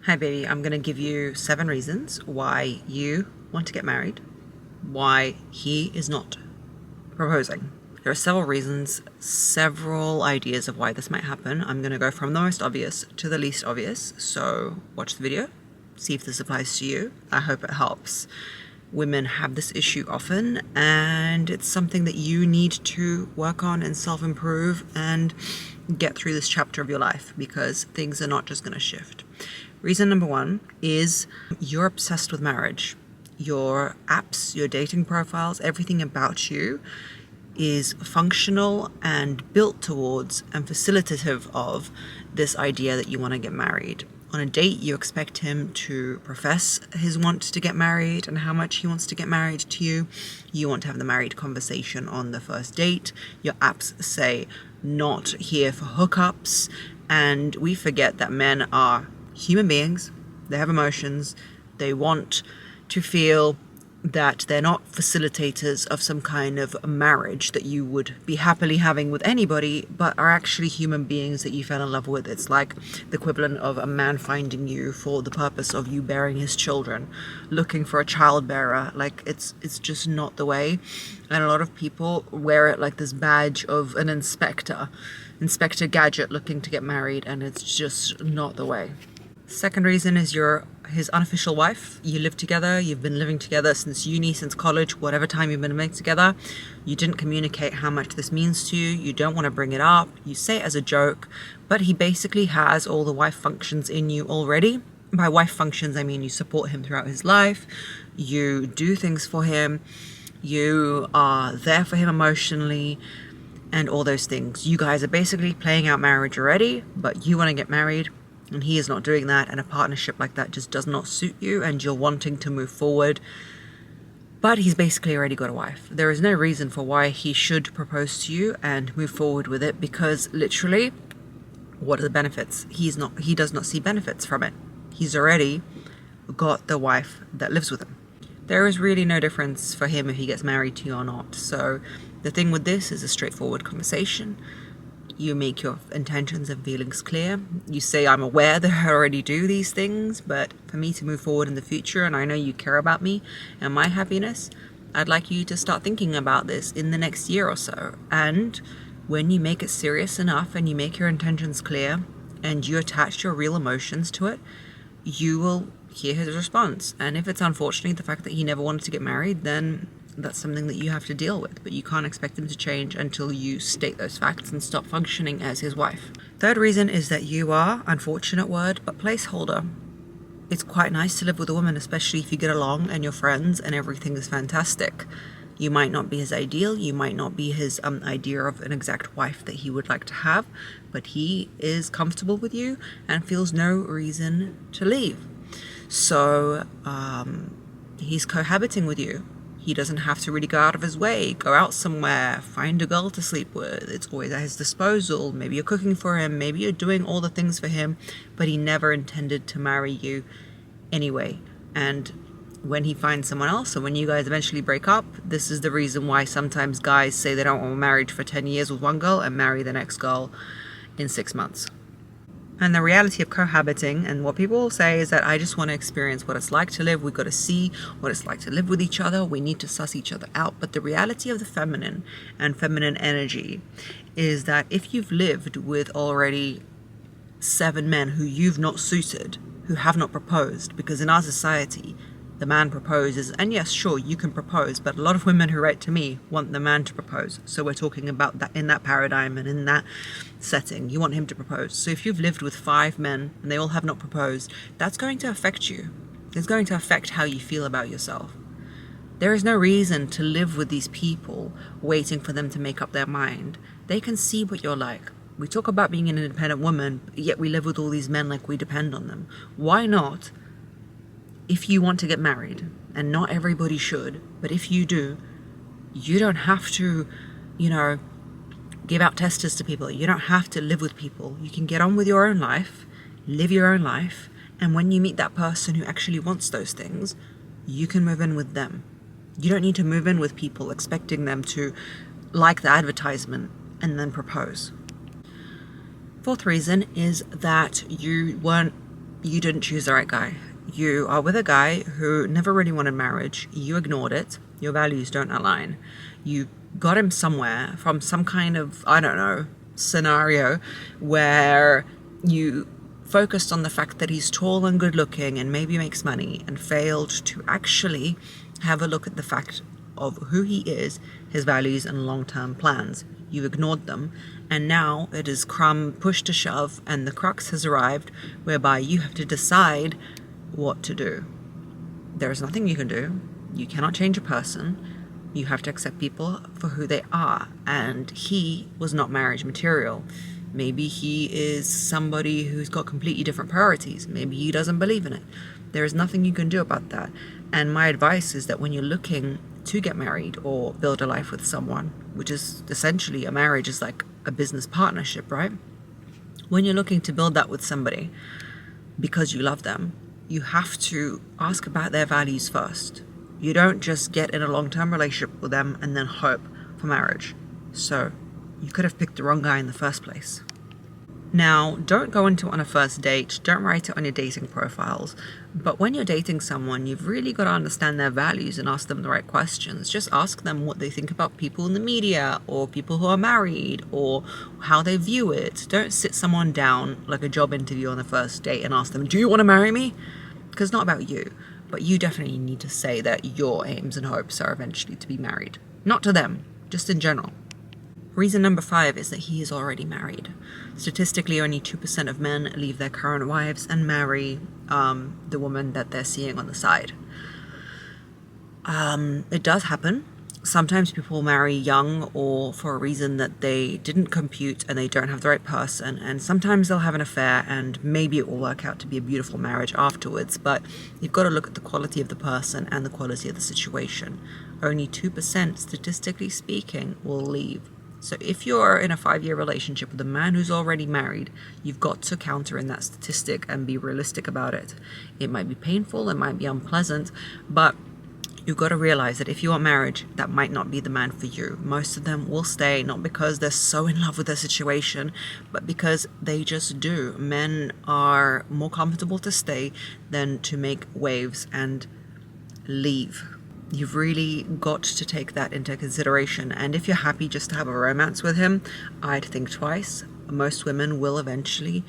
Hi baby, I'm going to give you 7 reasons why you want to get married, why he is not proposing. There are several reasons, several ideas of why this might happen. I'm going to go from the most obvious to the least obvious, so watch the video, see if this applies to you. I hope it helps. Women have this issue often, and it's something that you need to work on and self-improve and get through this chapter of your life, because things are not just going to shift. Reason number 1 is you're obsessed with marriage. Your apps, your dating profiles, everything about you is functional and built towards and facilitative of this idea that you want to get married. On a date, you expect him to profess his want to get married and how much he wants to get married to you. You want to have the married conversation on the first date. Your apps say not here for hookups, and we forget that men are human beings. They have emotions. They want to feel that they're not facilitators of some kind of marriage that you would be happily having with anybody, but are actually human beings that you fell in love with. It's like the equivalent of a man finding you for the purpose of you bearing his children, looking for a child bearer. Like it's just not the way. And a lot of people wear it like this badge of an Inspector Gadget looking to get married, and it's just not the way. Second reason is you're his unofficial wife. You live together. You've been living together since uni, since college, whatever time you've been living together. You didn't communicate how much this means to you. You don't want to bring it up. You say it as a joke, but he basically has all the wife functions in you already. By wife functions, I mean you support him throughout his life. You do things for him. You are there for him emotionally and all those things. You guys are basically playing out marriage already, but you want to get married. And he is not doing that, and a partnership like that just does not suit you, and you're wanting to move forward. But he's basically already got a wife. There is no reason for why he should propose to you and move forward with it, because literally, what are the benefits? He does not see benefits from it. He's already got the wife that lives with him. There is really no difference for him if he gets married to you or not. So the thing with this is a straightforward conversation. You make your intentions and feelings clear. You say, I'm aware that I already do these things, but for me to move forward in the future, and I know you care about me and my happiness, I'd like you to start thinking about this in the next year or so. And when you make it serious enough and you make your intentions clear and you attach your real emotions to it, you will hear his response. And if it's unfortunately the fact that he never wanted to get married, then that's something that you have to deal with, but you can't expect him to change until you state those facts and stop functioning as his wife. Third reason is that you are, unfortunate word, but placeholder. It's quite nice to live with a woman, especially if you get along and you're friends and everything is fantastic. You might not be his ideal, you might not be his idea of an exact wife that he would like to have, but he is comfortable with you and feels no reason to leave. So he's cohabiting with you. He doesn't have to really go out of his way, go out somewhere, find a girl to sleep with. It's always at his disposal. Maybe you're cooking for him, maybe you're doing all the things for him, but he never intended to marry you anyway. And when he finds someone else, and when you guys eventually break up, this is the reason why sometimes guys say they don't want marriage for 10 years with one girl and marry the next girl in 6 months. And the reality of cohabiting, and what people will say is that I just want to experience what it's like to live. We've got to see what it's like to live with each other. We need to suss each other out. But the reality of the feminine and feminine energy is that if you've lived with already 7 men who you've not suited, who have not proposed, because in our society, the man proposes, and yes, sure, you can propose, but a lot of women who write to me want the man to propose. So we're talking about that in that paradigm and in that setting. You want him to propose. So if you've lived with 5 men and they all have not proposed, that's going to affect you. It's going to affect how you feel about yourself. There is no reason to live with these people waiting for them to make up their mind. They can see what you're like. We talk about being an independent woman, yet we live with all these men like we depend on them. Why not? If you want to get married, and not everybody should, but if you do, you don't have to, give out testers to people. You don't have to live with people. You can get on with your own life, live your own life, and when you meet that person who actually wants those things, you can move in with them. You don't need to move in with people expecting them to like the advertisement and then propose. Fourth reason is that you weren't you didn't choose the right guy. You are with a guy who never really wanted marriage. You ignored it. Your values don't align. You got him somewhere from some kind of, I don't know, scenario where you focused on the fact that he's tall and good looking and maybe makes money, and failed to actually have a look at the fact of who he is, his values and long-term plans. You ignored them, and now it is push to shove, and the crux has arrived whereby you have to decide what to do. There is nothing you can do. You cannot change a person. You have to accept people for who they are, and he was not marriage material. Maybe he is somebody who's got completely different priorities. Maybe he doesn't believe in it. There is nothing you can do about that. And my advice is that when you're looking to get married or build a life with someone, which is essentially, a marriage is like a business partnership, right? When you're looking to build that with somebody because you love them, you have to ask about their values first. You don't just get in a long-term relationship with them and then hope for marriage. So you could have picked the wrong guy in the first place. Now, don't go into it on a first date. Don't write it on your dating profiles. But when you're dating someone, you've really got to understand their values and ask them the right questions. Just ask them what they think about people in the media, or people who are married, or how they view it. Don't sit someone down like a job interview on the first date and ask them, do you want to marry me? Because it's not about you. But you definitely need to say that your aims and hopes are eventually to be married. Not to them, just in general. Reason number 5 is that he is already married. Statistically, only 2% of men leave their current wives and marry the woman that they're seeing on the side. It does happen. Sometimes people marry young, or for a reason that they didn't compute and they don't have the right person. And sometimes they'll have an affair and maybe it will work out to be a beautiful marriage afterwards. But you've got to look at the quality of the person and the quality of the situation. Only 2%, statistically speaking, will leave. So if you're in a 5-year relationship with a man who's already married, you've got to counter in that statistic and be realistic about it. It might be painful, it might be unpleasant, but you've got to realize that if you want marriage, that might not be the man for you. Most of them will stay, not because they're so in love with their situation, but because they just do. Men are more comfortable to stay than to make waves and leave. You've really got to take that into consideration. And if you're happy just to have a romance with him, I'd think twice. Most women will eventually,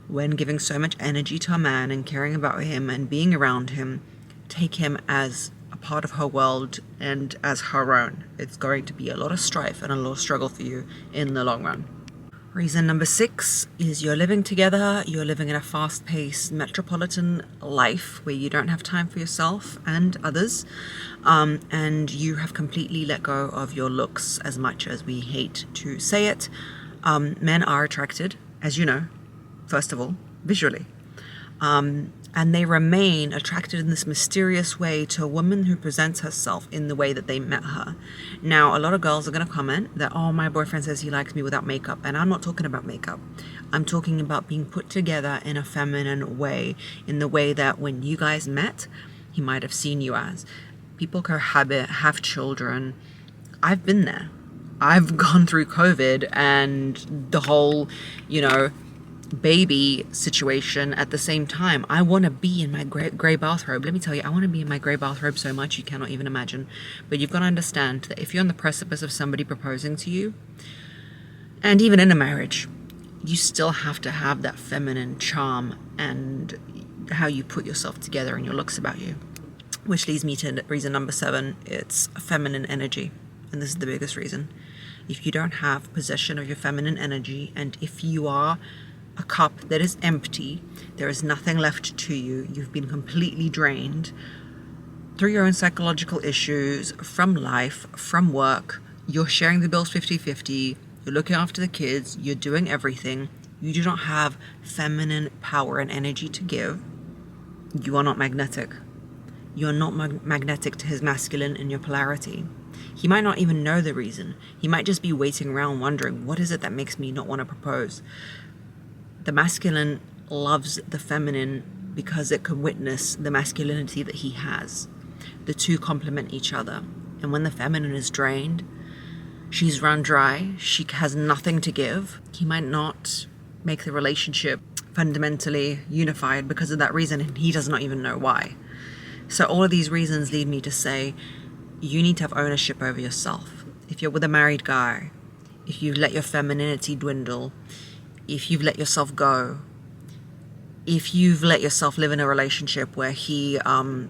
when giving so much energy to a man and caring about him and being around him, take him as a part of her world and as her own. It's going to be a lot of strife and a lot of struggle for you in the long run. Reason number 6 is you're living together, you're living in a fast-paced metropolitan life where you don't have time for yourself and others, and you have completely let go of your looks, as much as we hate to say it. Men are attracted, as you know, first of all, visually. And they remain attracted in this mysterious way to a woman who presents herself in the way that they met her. Now, a lot of girls are going to comment that, oh, my boyfriend says he likes me without makeup. And I'm not talking about makeup. I'm talking about being put together in a feminine way, in the way that when you guys met, he might have seen you as. People cohabit, have children. I've been there. I've gone through COVID and the whole, baby situation at the same time. I want to be in my grey bathrobe. Let me tell you, I want to be in my grey bathrobe so much you cannot even imagine. But you've got to understand that if you're on the precipice of somebody proposing to you, and even in a marriage, you still have to have that feminine charm and how you put yourself together and your looks about you. Which leads me to reason number 7. It's feminine energy. And this is the biggest reason. If you don't have possession of your feminine energy, and if you are a cup that is empty, there is nothing left to you, you've been completely drained through your own psychological issues, from life, from work, you're sharing the bills 50-50, you're looking after the kids, you're doing everything, you do not have feminine power and energy to give, you are not magnetic. You're not magnetic to his masculine in your polarity. He might not even know the reason. He might just be waiting around wondering, what is it that makes me not want to propose? The masculine loves the feminine because it can witness the masculinity that he has. The two complement each other. And when the feminine is drained, she's run dry, she has nothing to give, he might not make the relationship fundamentally unified because of that reason, and he does not even know why. So all of these reasons lead me to say you need to have ownership over yourself. If you're with a married guy, if you've let your femininity dwindle, if you've let yourself go, if you've let yourself live in a relationship where he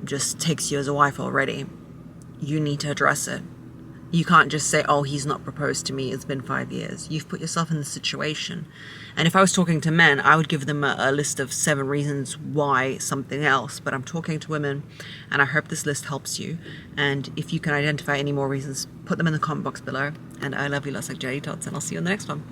just takes you as a wife already, you need to address it. You can't just say, oh, he's not proposed to me, it's been 5 years. You've put yourself in the situation. And if I was talking to men, I would give them a list of 7 reasons why something else. But I'm talking to women, and I hope this list helps you. And if you can identify any more reasons, put them in the comment box below. And I love you lots like Jelly Tots, and I'll see you in the next one.